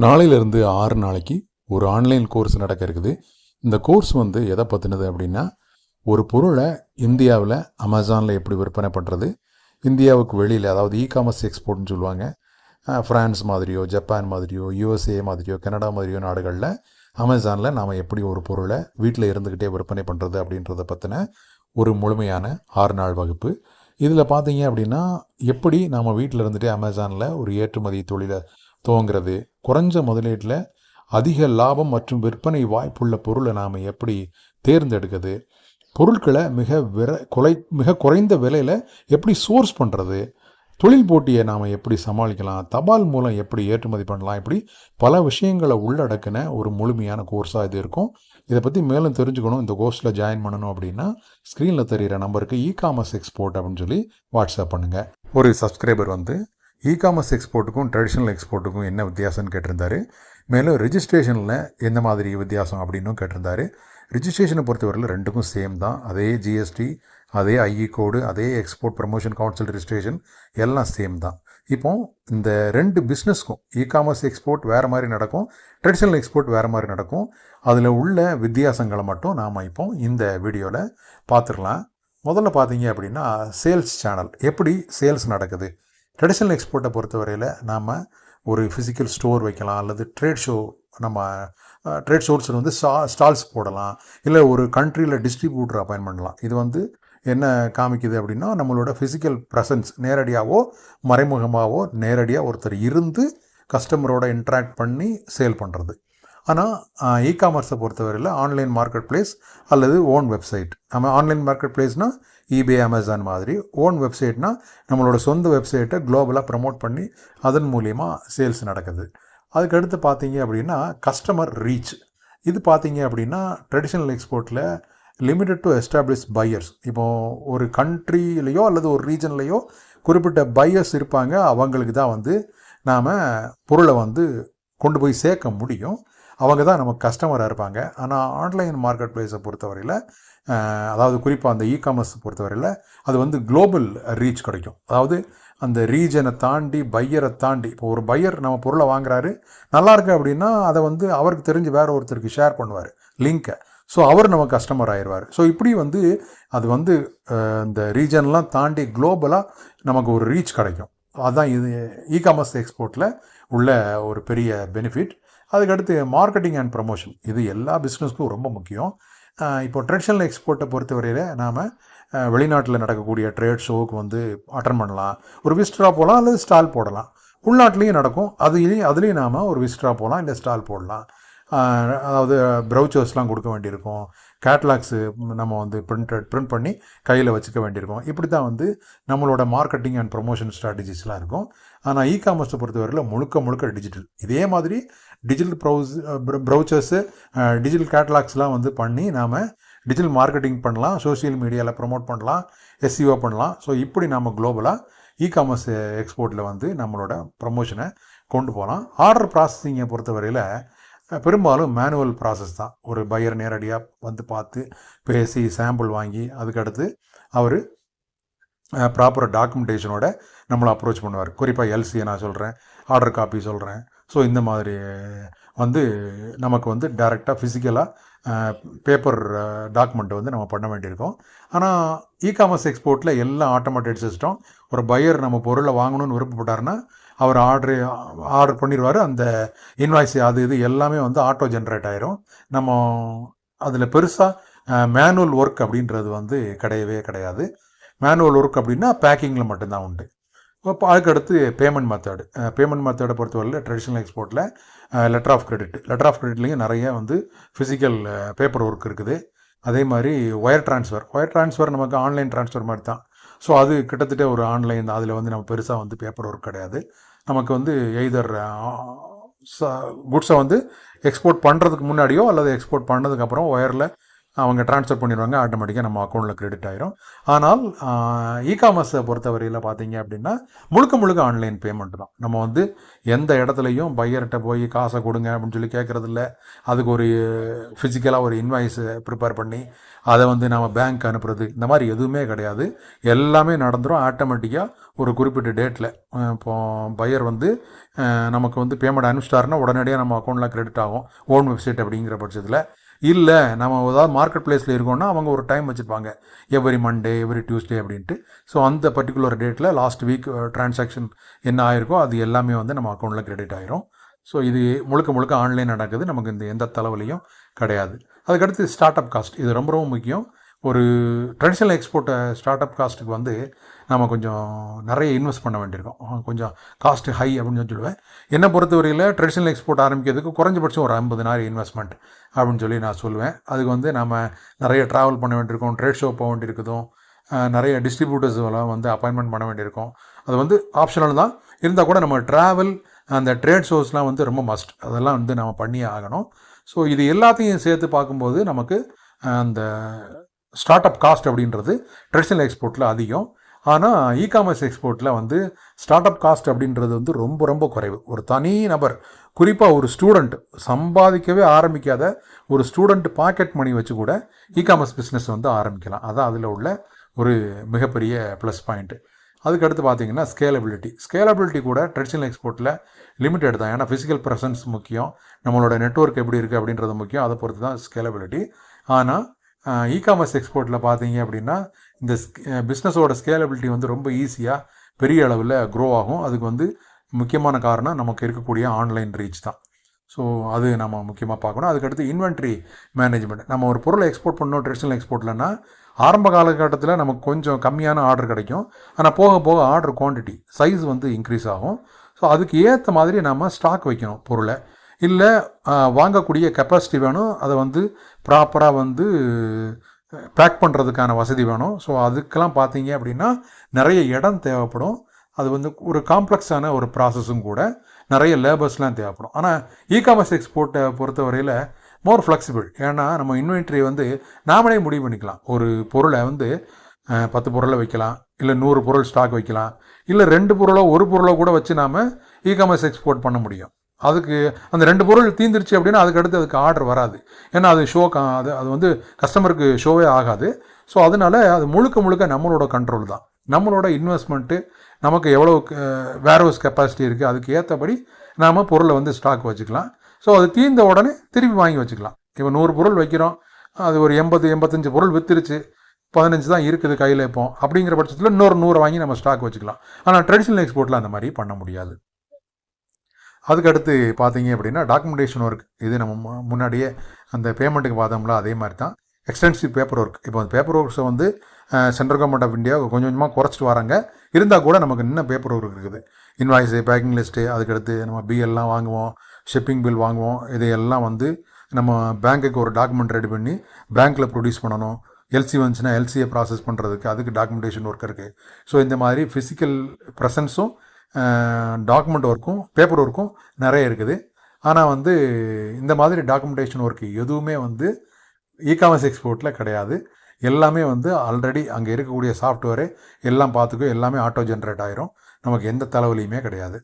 நாளையிலேருந்து 6 நாளைக்கு ஒரு ஆன்லைன் கோர்ஸ் நடக்க இருக்குது. இந்த கோர்ஸ் வந்து எதை பற்றினது அப்படின்னா, ஒரு பொருளை இந்தியாவில் அமேசானில் எப்படி விற்பனை பண்ணுறது, இந்தியாவுக்கு வெளியில் அதாவது காமர்ஸ் எக்ஸ்போர்ட்னு சொல்லுவாங்க. ஃப்ரான்ஸ் மாதிரியோ, ஜப்பான் மாதிரியோ, யூஎஸ்ஏ மாதிரியோ, கனடா மாதிரியோ நாடுகளில் அமேசானில் நாம் எப்படி ஒரு பொருளை வீட்டில் இருந்துக்கிட்டே விற்பனை பண்ணுறது அப்படின்றத பற்றின ஒரு முழுமையான 6 நாள் வகுப்பு. இதில் பார்த்தீங்க அப்படின்னா, எப்படி நாம் வீட்டில் இருந்துகிட்டே அமேசானில் ஒரு ஏற்றுமதி தொழிலை துவங்கிறது, குறைஞ்ச முதலீட்டில் அதிக லாபம் மற்றும் விற்பனை வாய்ப்புள்ள பொருளை நாம் எப்படி தேர்ந்தெடுக்கிறது, பொருட்களை மிக குறைந்த விலையில் எப்படி சோர்ஸ் பண்ணுறது, தொழில் போட்டியை நாம் எப்படி சமாளிக்கலாம், தபால் மூலம் எப்படி ஏற்றுமதி பண்ணலாம், இப்படி பல விஷயங்களை உள்ளடக்கின ஒரு முழுமையான கோர்ஸாக இது இருக்கும். இதை பற்றி மேலும் தெரிஞ்சுக்கணும், இந்த கோர்ஸில் ஜாயின் பண்ணணும் அப்படின்னா ஸ்க்ரீனில் தெரிகிற நம்பருக்கு காமர்ஸ் எக்ஸ்போர்ட் அப்படின்னு சொல்லி வாட்ஸ்அப் பண்ணுங்கள். ஒரு சப்ஸ்கிரைபர் வந்து காமர்ஸ் எக்ஸ்போர்ட்டுக்கும் ட்ரெடிஷ்னல் எக்ஸ்போர்ட்டுக்கும் என்ன வித்தியாசம்னு கேட்டிருந்தாரு. மேலும் ரிஜிஸ்ட்ரேஷனில் எந்த மாதிரி வித்தியாசம் அப்படின்னும் கேட்டிருந்தாரு. ரிஜிஸ்ட்ரேஷனை பொறுத்தவரையில் ரெண்டுக்கும் சேம் தான். அதே ஜிஎஸ்டி, அதே ஐஇ கோடு, அதே எக்ஸ்போர்ட் ப்ரமோஷன் கவுன்சில் ரிஜிஸ்ட்ரேஷன் எல்லாம் சேம் தான். இப்போ இந்த ரெண்டு பிஸ்னஸ்க்கும் காமர்ஸ் எக்ஸ்போர்ட் வேறு மாதிரி நடக்கும், ட்ரெடிஷ்னல் எக்ஸ்போர்ட் வேறு மாதிரி நடக்கும். அதில் உள்ள வித்தியாசங்களை மட்டும் நாம் இப்போ இந்த வீடியோவில் பார்த்துடலாம். முதல்ல பார்த்தீங்க அப்படின்னா, சேல்ஸ் சேனல் எப்படி சேல்ஸ் நடக்குது. ட்ரெடிஷ்னல் எக்ஸ்போர்ட்டை பொறுத்தவரையில் நாம் ஒரு ஃபிசிக்கல் ஸ்டோர் வைக்கலாம், அல்லது ட்ரேட் ஷோ, நம்ம ட்ரேட் ஷோஸில் வந்து ஸ்டால்ஸ் போடலாம், இல்லை ஒரு கண்ட்ரியில் டிஸ்ட்ரிபியூட்டர் அப்பாயின்ட் பண்ணலாம். இது வந்து என்ன காமிக்குது அப்படின்னா, நம்மளோட ஃபிசிக்கல் ப்ரெசன்ஸ் நேரடியாகவோ மறைமுகமாகவோ நேரடியாக ஒருத்தர் இருந்து கஸ்டமரோட இன்ட்ராக்ட் பண்ணி சேல் பண்ணுறது. ஆனால் காமர்ஸை பொறுத்தவரையில் ஆன்லைன் மார்க்கெட் பிளேஸ் அல்லது ஓன் வெப்சைட். நம்ம ஆன்லைன் மார்க்கெட் பிளேஸ்னால் ஈபே, அமேசான் மாதிரி. ஓன் வெப்சைட்னா நம்மளோட சொந்த வெப்சைட்டை குளோபலாக ப்ரமோட் பண்ணி அதன் மூலியமாக சேல்ஸ் நடக்குது. அதுக்கடுத்து பார்த்தீங்க அப்படின்னா கஸ்டமர் ரீச். இது பார்த்தீங்க அப்படின்னா ட்ரெடிஷ்னல் எக்ஸ்போர்ட்டில் லிமிட்டட் டு எஸ்டாப்ளிஷ் பையர்ஸ். இப்போது ஒரு கண்ட்ரிலேயோ அல்லது ஒரு ரீஜன்லேயோ குறிப்பிட்ட பையர்ஸ் இருப்பாங்க, அவங்களுக்கு தான் வந்து நாம் பொருளை வந்து கொண்டு போய் சேர்க்க முடியும், அவங்க தான் நமக்கு கஸ்டமராக இருப்பாங்க. ஆனால் ஆன்லைன் மார்க்கெட் பிளேஸை பொறுத்தவரையில், அதாவது குறிப்பாக அந்த காமர்ஸ் பொறுத்தவரையில் அது வந்து குளோபல் ரீச் கிடைக்கும். அதாவது அந்த ரீஜனை தாண்டி, பையரை தாண்டி, இப்போ ஒரு பையர் நம்ம பொருளை வாங்குறாரு, நல்லாயிருக்கு அப்படின்னா அதை வந்து அவருக்கு தெரிஞ்சு வேறு ஒருத்தருக்கு ஷேர் பண்ணுவார் லிங்க்கை. ஸோ அவர் நம்ம கஸ்டமர் ஆயிடுவார். ஸோ இப்படி வந்து அது வந்து இந்த ரீஜன்லாம் தாண்டி குளோபலாக நமக்கு ஒரு ரீச் கிடைக்கும். அதுதான் இது காமர்ஸ் எக்ஸ்போர்ட்டில் உள்ள ஒரு பெரிய பெனிஃபிட். அதுக்கடுத்து மார்க்கெட்டிங் அண்ட் ப்ரமோஷன். இது எல்லா பிஸ்னஸ்க்கும் ரொம்ப முக்கியம். இப்போ ட்ரெடிஷ்னல் எக்ஸ்போர்ட்டை பொறுத்தவரையில் நாம் வெளிநாட்டில் நடக்கக்கூடிய ட்ரேட் ஷோவுக்கு வந்து அட்டன் பண்ணலாம், ஒரு விசிட்டராக போகலாம் அல்லது ஸ்டால் போடலாம். உள்நாட்டிலையும் நடக்கும், அதுலேயும் நாம் ஒரு விசிட்டராக போகலாம், இல்லை ஸ்டால் போடலாம். அதாவது ப்ரௌச்சர்ஸ்லாம் கொடுக்க வேண்டியிருக்கும், கேட்லாக்ஸு நம்ம வந்து பிரிண்ட் பண்ணி கையில் வச்சுக்க வேண்டியிருக்கும். இப்படி தான் வந்து நம்மளோட மார்க்கெட்டிங் அண்ட் ப்ரொமோஷன் ஸ்ட்ராட்டஜிஸ்லாம் இருக்கும். ஆனால் காமர்ஸை பொறுத்தவரையில் முழுக்க டிஜிட்டல். இதே மாதிரி டிஜிட்டல் ப்ரௌச்சர்ஸு, டிஜிட்டல் கேட்லாக்ஸ்லாம் வந்து பண்ணி நாம் டிஜிட்டல் மார்க்கெட்டிங் பண்ணலாம், சோஷியல் மீடியாவில் ப்ரமோட் பண்ணலாம், எஸ்இஓ பண்ணலாம். ஸோ இப்படி நம்ம குளோபலாக காமர்ஸ் எக்ஸ்போர்ட்டில் வந்து நம்மளோட ப்ரமோஷனை கொண்டு போகலாம். ஆர்டர் ப்ராசஸிங்கை பொறுத்தவரையில் பெரும்பாலும் மேனுவல் ப்ராசஸ் தான். ஒரு பையர் நேரடியாக வந்து பார்த்து பேசி சாம்பிள் வாங்கி அதுக்கடுத்து அவர் ப்ராப்பராக டாக்குமெண்டேஷனோட நம்மளை அப்ரோச் பண்ணுவார். குறிப்பாக எல்சியை நான் சொல்கிறேன், ஆர்டர் காப்பி சொல்கிறேன். ஸோ இந்த மாதிரி வந்து நமக்கு வந்து டைரெக்டாக ஃபிசிக்கலாக பேப்பர் டாக்குமெண்ட்டை வந்து நம்ம பண்ண வேண்டியிருக்கோம். ஆனால் காமர்ஸ் எக்ஸ்போர்ட்டில் எல்லாம் ஆட்டோமேட்டட் சிஸ்டம். ஒரு பையர் நம்ம பொருளை வாங்கணும்னு விருப்பப்பட்டாருன்னா அவர் ஆர்டர் பண்ணிடுவார். அந்த இன்வாய்ஸ் அது இது எல்லாமே வந்து ஆட்டோ ஜென்ரேட் ஆயிரும். நம்ம அதில் பெருசாக மேனுவல் ஒர்க் அப்படின்றது வந்து கிடையவே கிடையாது. மேனுவல் ஒர்க் அப்படின்னா பேக்கிங்கில் மட்டும்தான் உண்டு. இப்போ அதுக்கடுத்து பேமெண்ட் மெத்தடை பொறுத்தவரையில் ட்ரெடிஷ்னல் எக்ஸ்போர்ட்டில் லெட்டர் ஆஃப் கிரெடிட்லேயும் நிறைய வந்து ஃபிசிக்கல் பேப்பர் ஒர்க் இருக்குது. அதே மாதிரி ஒயர் ட்ரான்ஸ்ஃபர் நமக்கு ஆன்லைன் ட்ரான்ஸ்ஃபர் மாதிரி தான். ஸோ அது கிட்டத்தட்ட ஒரு ஆன்லைன். அதில் வந்து நம்ம பெருசாக வந்து பேப்பர் ஒர்க் கிடையாது. நமக்கு வந்து எய்தர் குட்ஸை வந்து எக்ஸ்போர்ட் பண்ணுறதுக்கு முன்னாடியோ அல்லது எக்ஸ்போர்ட் பண்ணதுக்கப்புறம் ஒயரில் அவங்க ட்ரான்ஸ்ஃபர் பண்ணிடுவாங்க, ஆட்டோமேட்டிக்காக நம்ம அக்கௌண்ட்டில் கிரெடிட் ஆயிரும். ஆனால் இ-காமர்ஸை பொறுத்தவரையில் பார்த்தீங்க அப்படின்னா முழுக்க முழுக்க ஆன்லைன் பேமெண்ட் தான். நம்ம வந்து எந்த இடத்துலையும் பையர்கிட்ட போய் காசை கொடுங்க அப்படின்னு சொல்லி கேட்குறதில்ல. அதுக்கு ஒரு ஃபிசிக்கலாக ஒரு இன்வாய்ஸை ப்ரிப்பேர் பண்ணி அதை வந்து நம்ம பேங்க் அனுப்புறது இந்த மாதிரி எதுவுமே கிடையாது. எல்லாமே நடந்துடும் ஆட்டோமேட்டிக்காக. ஒரு குறிப்பிட்ட டேட்டில் இப்போது பையர் வந்து நமக்கு வந்து பேமெண்ட் அனுப்பிச்சிட்டாருன்னா உடனடியாக நம்ம அக்கௌண்ட்டில் கிரெடிட் ஆகும் ஓன் வெப்சைட் அப்படிங்கிற பட்சத்தில். இல்லை நம்ம ஏதாவது மார்க்கெட் பிளேஸில் இருக்கோம்னா அவங்க ஒரு டைம் வச்சுருப்பாங்க, எவ்ரி மண்டே எவ்ரி டியூஸ்டே அப்படின்ட்டு. ஸோ அந்த பர்டிகுலர் டேட்டில் லாஸ்ட் வீக் டிரான்சாக்ஷன் என்ன ஆயிருக்கோ அது எல்லாமே வந்து நம்ம அக்கௌண்ட்டில் கிரெடிட் ஆயிரும். ஸோ இது முழுக்க முழுக்க ஆன்லைன் நடக்குது, நமக்கு இந்த எந்த தலைவலியும் கிடையாது. அதுக்கடுத்து ஸ்டார்ட் அப் காஸ்ட், இது ரொம்ப ரொம்ப முக்கியம். ஒரு ட்ரெடிஷ்னல் எக்ஸ்போர்ட்டை ஸ்டார்ட் அப் காஸ்ட்டுக்கு வந்து நம்ம கொஞ்சம் நிறைய இன்வெஸ்ட் பண்ண வேண்டியிருக்கோம். கொஞ்சம் காஸ்ட்டு ஹை அப்படின்னு சொல்லுவேன். என்னை பொறுத்தவரையில் ட்ரெடிஷ்னல் எக்ஸ்போர்ட் ஆரம்பிக்கிறதுக்கு குறைஞ்சபட்சம் ஒரு 50,000 இன்வெஸ்ட்மெண்ட் அப்படின்னு சொல்லி நான் சொல்லுவேன். அதுக்கு வந்து நம்ம நிறைய ட்ராவல் பண்ண வேண்டியிருக்கோம், ட்ரேட் ஷோ போக வேண்டியிருக்குதும், நிறைய டிஸ்ட்ரிபியூட்டர்ஸ் எல்லாம் வந்து அப்பாயின்மெண்ட் பண்ண வேண்டியிருக்கும். அது வந்து ஆப்ஷனல் தான், இருந்தால் கூட நம்ம ட்ராவல் அந்த ட்ரேட் ஷோஸ்லாம் வந்து ரொம்ப மஸ்ட், அதெல்லாம் வந்து நம்ம பண்ணியே ஆகணும். ஸோ இது எல்லாத்தையும் சேர்த்து பார்க்கும்போது நமக்கு அந்த ஸ்டார்ட் அப் காஸ்ட் அப்படின்றது ட்ரெடிஷ்னல் எக்ஸ்போர்ட்டில் அதிகம். ஆனால் இ-காமர்ஸ் எக்ஸ்போர்ட்டில் வந்து ஸ்டார்ட் அப் காஸ்ட் அப்படின்றது வந்து ரொம்ப ரொம்ப குறைவு. ஒரு தனி நபர், குறிப்பாக ஒரு ஸ்டூடெண்ட், சம்பாதிக்கவே ஆரம்பிக்காத ஒரு ஸ்டூடெண்ட் பாக்கெட் மணி வச்சு கூட இ-காமர்ஸ் பிஸ்னஸ் வந்து ஆரம்பிக்கலாம். அதான் அதில் உள்ள ஒரு மிகப்பெரிய ப்ளஸ் பாயிண்ட்டு. அதுக்கடுத்து பார்த்தீங்கன்னா ஸ்கேலபிலிட்டி கூட ட்ரெடிஷ்னல் எக்ஸ்போர்ட்டில் லிமிட்டட் தான். ஏன்னா ஃபிசிக்கல் ப்ரெசன்ஸ் முக்கியம், நம்மளோட நெட்வொர்க் எப்படி இருக்குது அப்படின்றது முக்கியம், அதை பொறுத்து தான் ஸ்கேலபிலிட்டி. ஆனால் இ-காமர்ஸ் எக்ஸ்போர்ட்டில் பார்த்தீங்க அப்படின்னா இந்த பிஸ்னஸோட ஸ்கேலபிலிட்டி வந்து ரொம்ப ஈஸியாக பெரிய அளவில் க்ரோ ஆகும். அதுக்கு வந்து முக்கியமான காரணம் நமக்கு இருக்கக்கூடிய ஆன்லைன் ரீச் தான். ஸோ அது நம்ம முக்கியமாக பார்க்கணும். அதுக்கடுத்து இன்வென்ட்ரி மேனேஜ்மெண்ட். நம்ம ஒரு பொருளை எக்ஸ்போர்ட் பண்ணோம் ட்ரெடிஷ்னல் எக்ஸ்போர்ட்லன்னா ஆரம்ப காலகட்டத்தில் நமக்கு கொஞ்சம் கம்மியான ஆர்டர் கிடைக்கும். ஆனால் போக போக ஆர்டர் குவான்டிட்டி சைஸ் வந்து இன்க்ரீஸ் ஆகும். ஸோ அதுக்கு ஏற்ற மாதிரி நம்ம ஸ்டாக் வைக்கணும் பொருளை. இல்லை வாங்கக்கூடிய கெப்பாசிட்டி வேணும், அதை வந்து ப்ராப்பராக வந்து பேக் பண்ணுறதுக்கான வசதி வேணும். ஸோ அதுக்கெல்லாம் பார்த்தீங்க அப்படின்னா நிறைய இடம் தேவைப்படும். அது வந்து ஒரு காம்ப்ளெக்ஸான ஒரு ப்ராசஸும் கூட, நிறைய லேபர்ஸ்லாம் தேவைப்படும். ஆனால் இ-காமர்ஸ் எக்ஸ்போர்ட்டை பொறுத்தவரையில் மோர் ஃப்ளெக்சிபிள். ஏன்னா நம்ம இன்வென்ட்ரி வந்து நாமளே முடிவு பண்ணிக்கலாம். ஒரு பொருளை வந்து 10 பொருளை வைக்கலாம், இல்லை 100 பொருள் ஸ்டாக் வைக்கலாம், இல்லை 2 பொருளோ 1 பொருளோ கூட வச்சு நாம் இ-காமர்ஸ் எக்ஸ்போர்ட் பண்ண முடியும். அதுக்கு அந்த 2 பொருள் தீந்துருச்சு அப்படின்னா அதுக்கடுத்து அதுக்கு ஆர்டர் வராது. ஏன்னா அது அது வந்து கஸ்டமருக்கு ஷோவே ஆகாது. ஸோ அதனால் அது முழுக்க முழுக்க நம்மளோட கண்ட்ரோல் தான். நம்மளோட இன்வெஸ்ட்மெண்ட்டு, நமக்கு எவ்வளோ வேர்ஹவுஸ் கெப்பாசிட்டி இருக்குது அதுக்கு ஏற்றபடி நாம் பொருளை வந்து ஸ்டாக் வச்சுக்கலாம். ஸோ அது தீர்ந்த உடனே திருப்பி வாங்கி வச்சுக்கலாம். இப்போ 100 பொருள் வைக்கிறோம், அது ஒரு 80-85 பொருள் விற்றுருச்சு, 15 தான் இருக்குது கையில் இப்போ, அப்படிங்கிற பட்சத்தில் இன்னொரு 100 வாங்கி நம்ம ஸ்டாக் வச்சுக்கலாம். ஆனால் ட்ரெடிஷ்னல் எக்ஸ்போர்ட்டில் அந்த மாதிரி பண்ண முடியாது. அதுக்கடுத்து பார்த்தீங்க அப்படின்னா டாக்குமெண்டேஷன் ஒர்க். இது நம்ம முன்னாடியே அந்த பேமெண்ட்டுக்கு பார்த்தோம்ல, அதே மாதிரி தான் எக்ஸ்டென்சிவ் பேப்பர் ஒர்க். இப்போ அந்த பேப்பர் ஒர்க்ஸை வந்து சென்ட்ரல் கவர்மெண்ட் ஆஃப் இந்தியா கொஞ்சம் கொஞ்சமாக குறைச்சிட்டு வராங்க. இருந்தால் கூட நமக்கு இன்னும் பேப்பர் ஒர்க் இருக்குது. இன்வாய்ஸு, பேக்கிங் லிஸ்ட்டு, அதுக்கடுத்து நம்ம பிஎல்லாம் வாங்குவோம், ஷிப்பிங் பில் வாங்குவோம். இதையெல்லாம் வந்து நம்ம பேங்க்குக்கு ஒரு டாக்குமெண்ட் ரெடி பண்ணி பேங்க்கில் ப்ரொடியூஸ் பண்ணணும். எல்சி வந்துச்சுன்னா எல்சியை ப்ராசஸ் பண்ணுறதுக்கு அதுக்கு டாக்குமெண்டேஷன் ஒர்க் இருக்குது. ஸோ இந்த மாதிரி ஃபிசிக்கல் ப்ரெசன்ஸும் டாக்குமெண்ட் ஒர்க்கும் பேப்பர் ஒர்க்கும் நிறைய இருக்குது. ஆனால் வந்து இந்த மாதிரி டாக்குமெண்டேஷன் ஒர்க்கு எதுவுமே வந்து இ-காமர்ஸ் எக்ஸ்போர்ட்டில் கிடையாது. எல்லாமே வந்து ஆல்ரெடி அங்கே இருக்கக்கூடிய சாஃப்ட்வேரு எல்லாம் பார்த்துக்கோ, எல்லாமே ஆட்டோ ஜென்ரேட் ஆயிரும். நமக்கு எந்த தலைவலியுமே கிடையாது.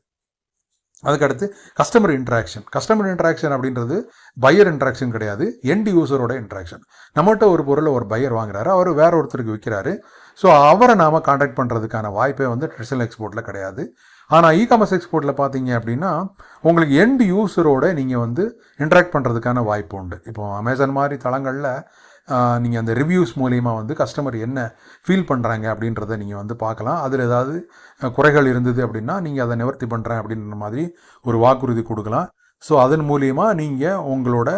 அதுக்கடுத்து கஸ்டமர் இன்ட்ராக்ஷன் அப்படின்றது பையர் இன்ட்ராக்ஷன் கிடையாது, எண்ட் யூசரோட இன்ட்ராக்ஷன். நம்மகிட்ட ஒரு பொருளை ஒரு பையர் வாங்குறாரு, அவர் வேற ஒருத்தருக்கு விற்கிறாரு. ஸோ அவரை நாம் காண்டாக்ட் பண்ணுறதுக்கான வாய்ப்பே வந்து ட்ரெடிஷ்னல் எக்ஸ்போர்ட்டில் கிடையாது. ஆனால் இ-காமர்ஸ் எக்ஸ்போர்ட்டில் பார்த்தீங்க அப்படின்னா உங்களுக்கு எண்ட் யூஸரோட நீங்கள் வந்து இன்ட்ராக்ட் பண்ணுறதுக்கான வாய்ப்பு உண்டு. இப்போ அமேசான் மாதிரி தளங்களில் நீங்கள் அந்த ரிவ்யூஸ் மூலிமா வந்து கஸ்டமர் என்ன ஃபீல் பண்ணுறாங்க அப்படின்றத நீங்கள் வந்து பார்க்கலாம். அதில் ஏதாவது குறைகள் இருந்தது அப்படின்னா நீங்கள் அதை நிவர்த்தி பண்ணுறேன் அப்படின்ற மாதிரி ஒரு வாக்குறுதி கொடுக்கலாம். ஸோ அதன் மூலியமாக நீங்கள் உங்களோட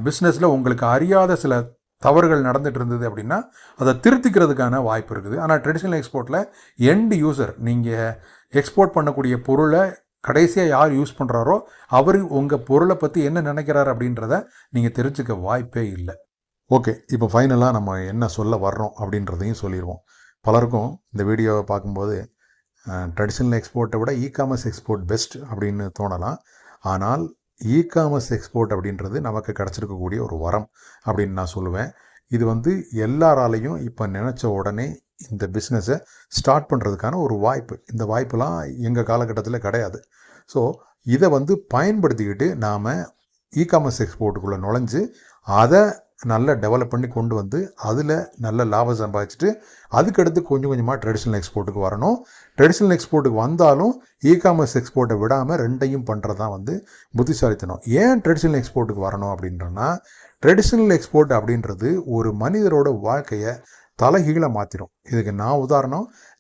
பிஸ்னஸில் உங்களுக்கு அறியாத சில தவறுகள் நடந்துகிட்டு இருந்தது அப்படின்னா அதை திருத்திக்கிறதுக்கான வாய்ப்பு இருக்குது. ஆனால் ட்ரெடிஷ்னல் எக்ஸ்போர்ட்டில் எண்ட் யூசர், நீங்கள் எக்ஸ்போர்ட் பண்ணக்கூடிய பொருளை கடைசியாக யார் யூஸ் பண்ணுறாரோ அவர் உங்கள் பொருளை பற்றி என்ன நினைக்கிறார் அப்படின்றத நீங்கள் தெரிஞ்சுக்க வாய்ப்பே இல்லை. ஓகே, இப்போ ஃபைனலாக நம்ம என்ன சொல்ல வர்றோம் அப்படின்றதையும் சொல்லிடுவோம். பலருக்கும் இந்த வீடியோவை பார்க்கும்போது ட்ரெடிஷ்னல் எக்ஸ்போர்ட்டை விட இ-காமர்ஸ் எக்ஸ்போர்ட் பெஸ்ட் அப்படின்னு தோணலாம். ஆனால் இ-காமர்ஸ் எக்ஸ்போர்ட் அப்படின்றது நமக்கு கிடச்சிருக்கக்கூடிய ஒரு வரம் அப்படின்னு நான் சொல்லுவேன். இது வந்து எல்லாராலையும் இப்போ நினச்ச உடனே இந்த பிஸ்னஸை ஸ்டார்ட் பண்ணுறதுக்கான ஒரு வாய்ப்பு. இந்த வாய்ப்பெலாம் எங்கள் காலகட்டத்தில் கிடையாது. ஸோ இதை வந்து பயன்படுத்திக்கிட்டு நாம் இகாமர்ஸ் எக்ஸ்போர்ட்டுக்குள்ளே நுழைஞ்சு அதை நல்லா டெவலப் பண்ணி கொண்டு வந்து அதில் நல்ல லாபம் சம்பாதிச்சுட்டு அதுக்கடுத்து கொஞ்சம் கொஞ்சமாக ட்ரெடிஷ்னல் எக்ஸ்போர்ட்டுக்கு வரணும். ட்ரெடிஷ்னல் எக்ஸ்போர்ட்டுக்கு வந்தாலும் இகாமர்ஸ் எக்ஸ்போர்ட்டை விடாமல் ரெண்டையும் பண்ணுறது தான் வந்து புத்திசாலித்தனம். ஏன் ட்ரெடிஷ்னல் எக்ஸ்போர்ட்டுக்கு வரணும் அப்படின்றனா, ட்ரெடிஷ்னல் எக்ஸ்போர்ட் அப்படின்றது ஒரு மனிதரோட வாழ்க்கையை தலைகீழ மாற்றிடும். இதுக்கு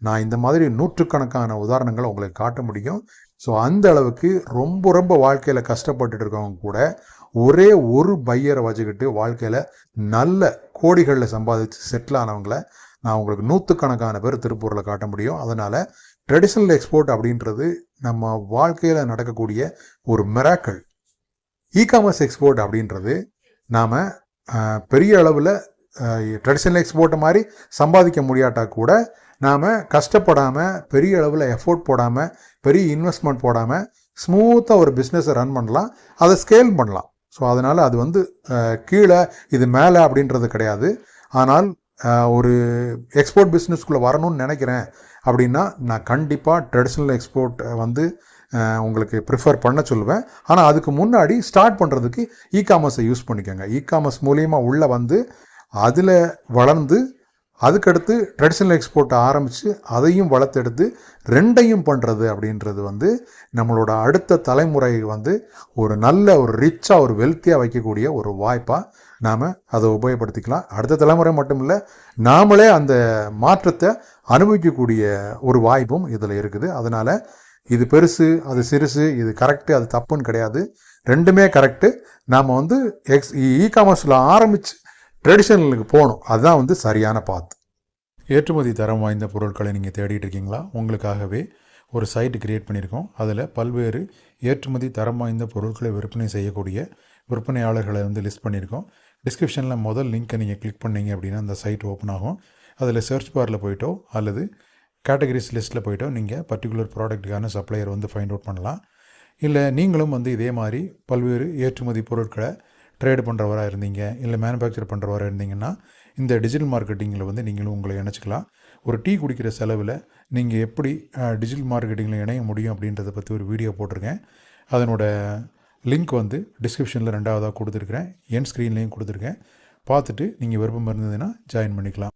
நான் இந்த மாதிரி நூற்றுக்கணக்கான உதாரணங்களை உங்களுக்கு காட்ட முடியும். ஸோ அந்த அளவுக்கு ரொம்ப ரொம்ப வாழ்க்கையில் கஷ்டப்பட்டுட்டு இருக்கவங்க கூட ஒரே ஒரு பையரை வச்சுக்கிட்டு வாழ்க்கையில் நல்ல கோடிகளில் சம்பாதிச்சு செட்டில் ஆனவங்களை நான் உங்களுக்கு நூற்றுக்கணக்கான பேர் திருப்பூரில் காட்ட முடியும். அதனால் ட்ரெடிஷ்னல் எக்ஸ்போர்ட் அப்படின்றது நம்ம வாழ்க்கையில் நடக்கக்கூடிய ஒரு மிராக்கிள். இகாமர்ஸ் எக்ஸ்போர்ட் அப்படின்றது நாம் பெரிய அளவில் ட்ரெடிஷ்னல் எக்ஸ்போர்ட்டை மாதிரி சம்பாதிக்க முடியாட்டா கூட நாம் கஷ்டப்படாமல் பெரிய அளவில் எஃபோர்ட் போடாமல் பெரிய இன்வெஸ்ட்மெண்ட் போடாமல் ஸ்மூத்தாக ஒரு பிஸ்னஸை ரன் பண்ணலாம், அதை ஸ்கேல் பண்ணலாம். ஸோ அதனால் அது வந்து கீழே இது மேலே அப்படின்றது கிடையாது. ஆனால் ஒரு எக்ஸ்போர்ட் பிஸ்னஸ்க்குள்ளே வரணும்னு நினைக்கிறேன் அப்படின்னா நான் கண்டிப்பாக ட்ரெடிஷ்னல் எக்ஸ்போர்ட் வந்து உங்களுக்கு ப்ரிஃபர் பண்ண சொல்லுவேன். ஆனால் அதுக்கு முன்னாடி ஸ்டார்ட் பண்ணுறதுக்கு இகாமர்ஸை யூஸ் பண்ணிக்கோங்க. இகாமர்ஸ் மூலியமாக உள்ளே வந்து அதில் வளர்ந்து அதுக்கடுத்து ட்ரெடிஷ்னல் எக்ஸ்போர்ட்டை ஆரம்பித்து அதையும் வளர்த்தெடுத்து ரெண்டையும் பண்ணுறது அப்படின்றது வந்து நம்மளோட அடுத்த தலைமுறை வந்து ஒரு நல்ல ஒரு ரிச்சாக ஒரு வெல்த்தியாக வைக்கக்கூடிய ஒரு வாய்ப்பாக நாம் அதை உபயோகப்படுத்திக்கலாம். அடுத்த தலைமுறை மட்டும் இல்லை, நாமளே அந்த மாற்றத்தை அனுபவிக்கக்கூடிய ஒரு வாய்ப்பும் இதில் இருக்குது. அதனால் இது பெருசு அது சிறுசு, இது கரெக்டு அது தப்புன்னு கிடையாது, ரெண்டுமே கரெக்டு. நாம் வந்து இகாமர்ஸில் ஆரம்பித்து ட்ரெடிஷ்னலுக்கு போகணும், அதுதான் வந்து சரியான பாத். ஏற்றுமதி தரம் வாய்ந்த பொருட்களை நீங்கள் தேடிட்டு இருக்கீங்களா? உங்களுக்காகவே ஒரு சைட்டு கிரியேட் பண்ணியிருக்கோம். அதில் பல்வேறு ஏற்றுமதி தரம் வாய்ந்த பொருட்களை விற்பனை செய்யக்கூடிய விற்பனையாளர்களை வந்து லிஸ்ட் பண்ணியிருக்கோம். டிஸ்கிரிப்ஷனில் முதல் லிங்க்கை நீங்கள் கிளிக் பண்ணிங்க அப்படின்னா அந்த சைட் ஓப்பன் ஆகும். அதில் சர்ச் பாரில் போய்ட்டோ அல்லது கேட்டகரிஸ் லிஸ்ட்டில் போய்ட்டோ நீங்கள் பர்டிகுலர் ப்ராடக்ட்டுக்கான சப்ளையர் வந்து ஃபைண்ட் அவுட் பண்ணலாம். இல்லை நீங்களும் வந்து இதே மாதிரி பல்வேறு ஏற்றுமதி பொருட்களை ட்ரேடு பண்ணுறவராக இருந்தீங்க, இல்லை மேனுஃபேக்சர் பண்ணுறவராக இருந்தீங்கன்னா இந்த டிஜிட்டல் மார்க்கெட்டிங்கில் வந்து நீங்களும் உங்களை இணைச்சிக்கலாம். ஒரு டீ குடிக்கிற செலவில் நீங்கள் எப்படி டிஜிட்டல் மார்க்கெட்டிங்கில் இணைய முடியும் அப்படின்றத பற்றி ஒரு வீடியோ போட்டிருக்கேன். அதனோட லிங்க் வந்து டிஸ்கிரிப்ஷனில் 2வதாக கொடுத்துருக்குறேன், என் ஸ்க்ரீன்லேயும் கொடுத்துருக்கேன். பார்த்துட்டு நீங்கள் விருப்பம் இருந்ததுன்னா ஜாயின் பண்ணிக்கலாம்.